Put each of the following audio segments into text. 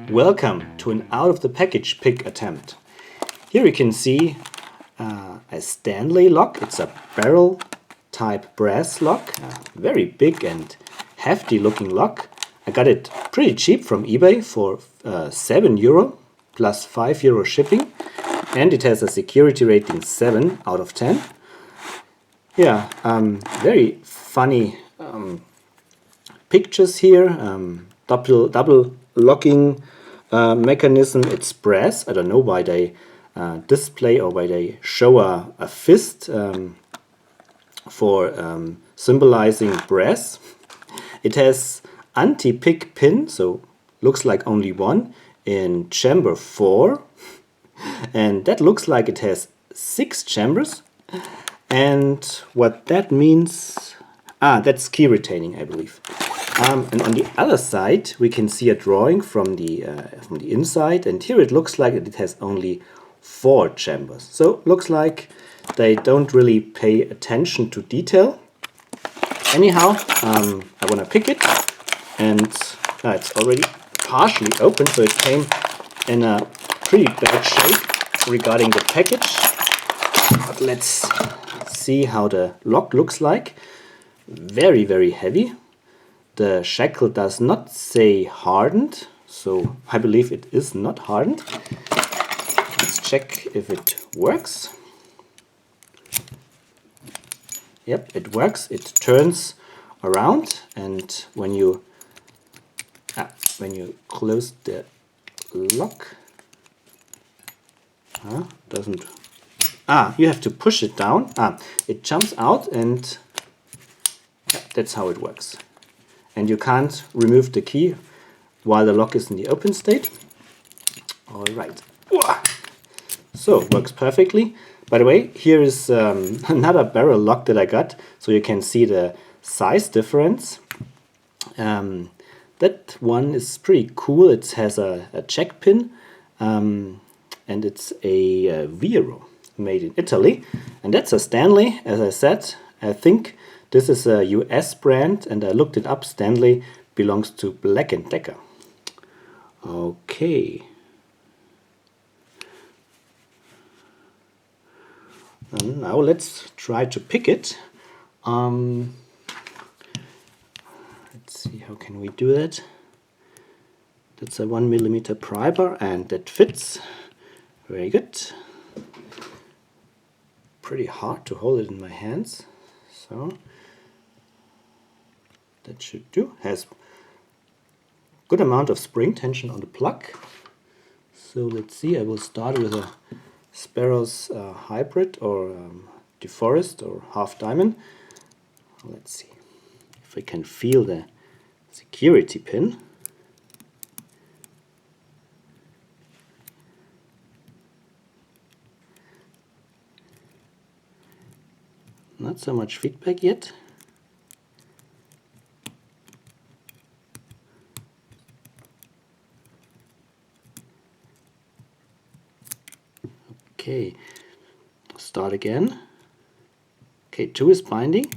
Welcome to an out-of-the-package pick attempt. Here you can see a Stanley lock. It's a barrel type brass lock, a very big and hefty looking lock. I got it pretty cheap from eBay for €7 plus €5 shipping, and it has a security rating 7 out of 10. Yeah, very funny pictures here. Double locking mechanism. It's brass. I don't know why they display or why they show a fist for symbolizing brass. It has anti-pick pin, so looks like only one in chamber 4, and that looks like it has 6 chambers. And what that means, that's key retaining, I believe. And on the other side we can see a drawing from the inside, and here it looks like it has only 4 chambers. So looks like they don't really pay attention to detail. Anyhow, I want to pick it, and it's already partially open, so it came in a pretty bad shape regarding the package. But let's see how the lock looks like. Very, very heavy. The shackle does not say hardened, so I believe it is not hardened. Let's check if it works. Yep, it works. It turns around, and when you close the lock, doesn't. You have to push it down. It jumps out, and that's how it works. And you can't remove the key while the lock is in the open state. All right. So it works perfectly. By the way, here is another barrel lock that I got, so you can see the size difference. That one is pretty cool. It has a check pin, and it's a Vero made in Italy. And that's a Stanley, as I said. I think this is a US brand, and I looked it up. Stanley belongs to Black & Decker. Okay. And now let's try to pick it. Let's see, how can we do that? That's a 1mm primer, and that fits. Very good. Pretty hard to hold it in my hands. So that should do. Has good amount of spring tension on the plug. So let's see, I will start with a Sparrow's hybrid or deforest or half diamond. Let's see if I can feel the security pin. Not so much feedback yet. Okay, start again. Okay, 2 is binding.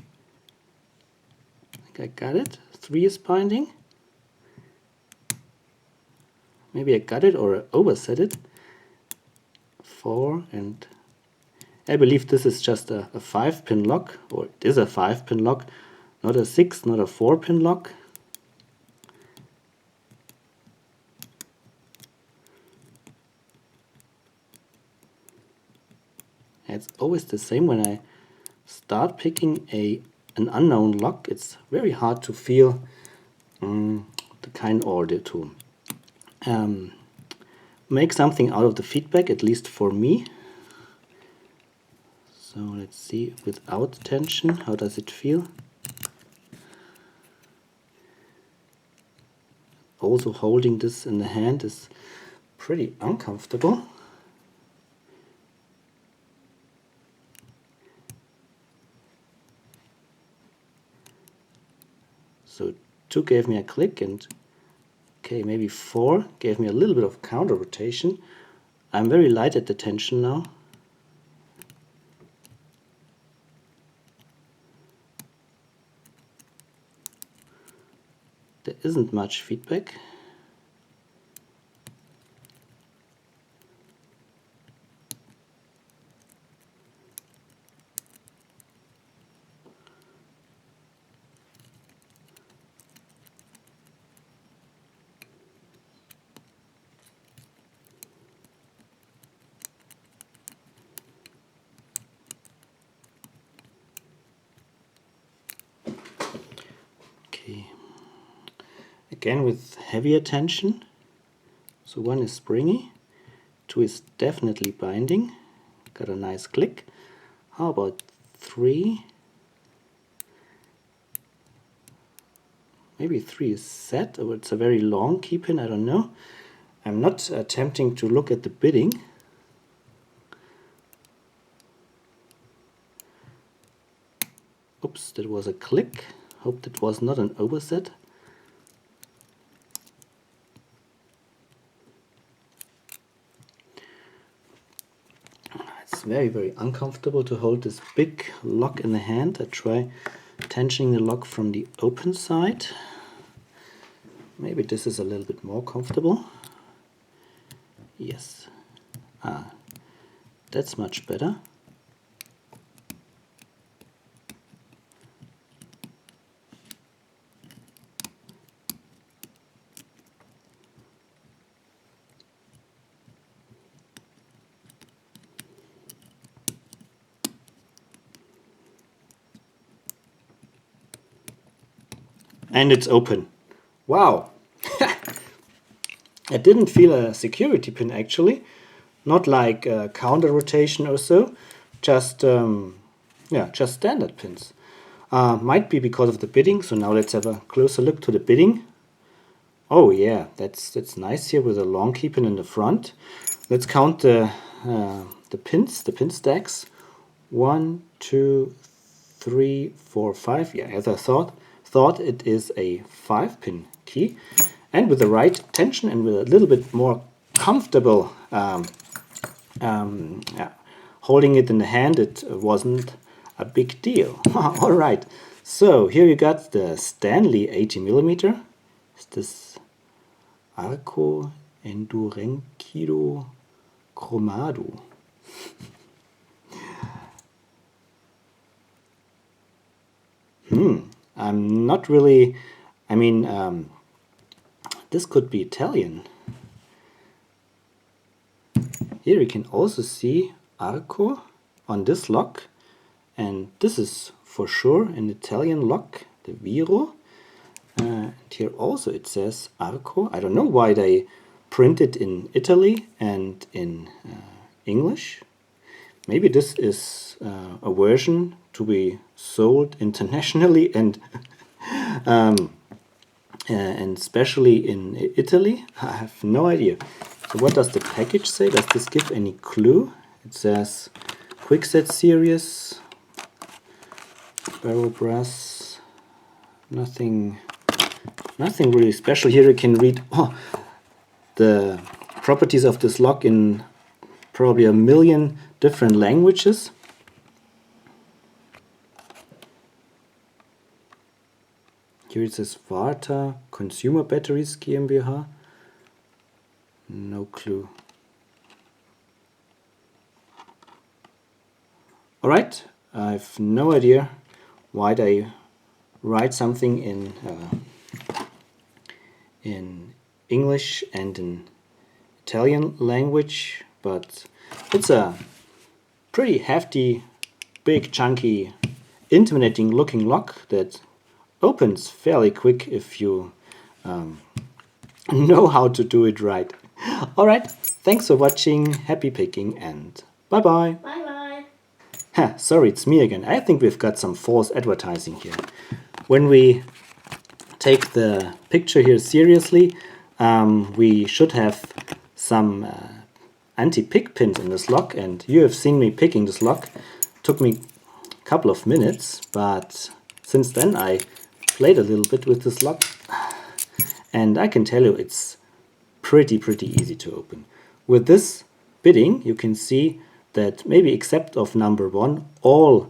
I think I got it. 3 is binding. Maybe I got it or I overset it. 4, and I believe this is just a 5-pin lock, or it is a 5-pin lock, not a 6, not a 4-pin lock. It's always the same when I start picking an unknown lock. It's very hard to feel the kind, or to make something out of the feedback, at least for me. So let's see, without tension, how does it feel? Also, holding this in the hand is pretty uncomfortable. So 2 gave me a click, and okay, maybe 4 gave me a little bit of counter rotation. I'm very light at the tension now. There isn't much feedback. Okay. Again with heavy attention. So 1 is springy, 2 is definitely binding. Got a nice click. How about 3? Maybe 3 is set, or it's a very long key pin, I don't know. I'm not attempting to look at the bidding. Oops, that was a click. Hope that was not an overset. It's very, very uncomfortable to hold this big lock in the hand. I try tensioning the lock from the open side. Maybe this is a little bit more comfortable. Yes. That's much better. And it's open. Wow! I didn't feel a security pin actually. Not like counter rotation or so. Just just standard pins. Might be because of the bidding. So now let's have a closer look to the bidding. Oh yeah, that's nice here with a long key pin in the front. Let's count the pins, the pin stacks. 1, 2, 3, 4, 5. Yeah, as I thought it is a 5-pin key, and with the right tension and with a little bit more comfortable holding it in the hand, it wasn't a big deal. All right, so here you got the Stanley 80mm. Is this Arco Enduranquido Cromado? I'm not really, I mean, this could be Italian. Here you can also see Arco on this lock, and this is for sure an Italian lock, the Viro. And here also it says Arco. I don't know why they print it in Italy and in English. Maybe this is a version to be sold internationally and especially in Italy. I have no idea. So what does the package say? Does this give any clue? It says Quickset series, barrel brass, nothing really special. Here you can read the properties of this lock in probably a million different languages. Here it says Varta Consumer Batteries GmbH. No clue. Alright, I have no idea why they write something in English and in Italian language, but it's a pretty hefty, big, chunky, intimidating looking lock that opens fairly quick if you know how to do it right. Alright, thanks for watching, happy picking, and bye bye. Bye bye. Sorry, it's me again. I think we've got some false advertising here. When we take the picture here seriously, we should have some anti-pick pins in this lock, and you have seen me picking this lock. Took me a couple of minutes, but since then I played a little bit with this lock, and I can tell you it's pretty easy to open. With this bidding, you can see that maybe except of number 1, all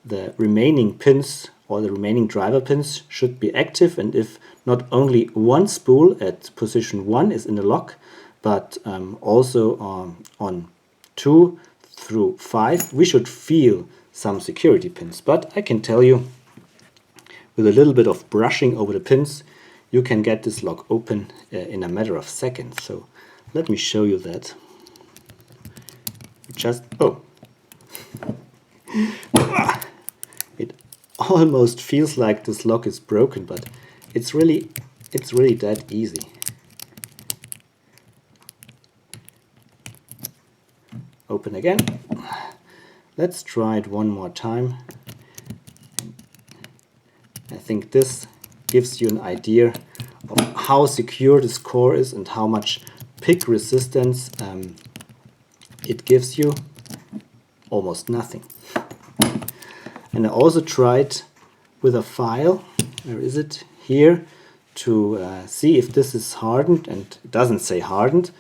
the remaining pins or the remaining driver pins should be active, and if not only one spool at position 1 is in the lock, but also on 2 through 5 we should feel some security pins. But I can tell you, with a little bit of brushing over the pins, you can get this lock open in a matter of seconds. So let me show you that. Just it almost feels like this lock is broken, but it's really that easy. Open again. Let's try it one more time. I think this gives you an idea of how secure this core is and how much pick resistance it gives you. Almost nothing. And I also tried with a file, where is it? Here, to see if this is hardened, and it doesn't say hardened.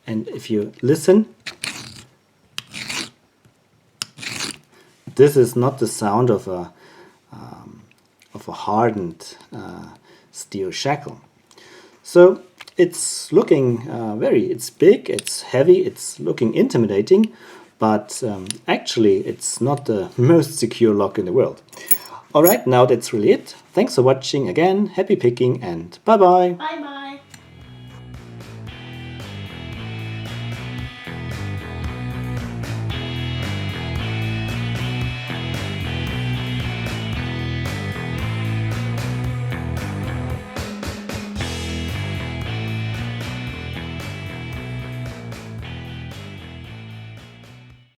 And if you listen, this is not the sound of a hardened steel shackle. So it's looking it's big, it's heavy, it's looking intimidating, but actually it's not the most secure lock in the world. Alright, now that's really it. Thanks for watching again, happy picking, and bye bye! Bye bye!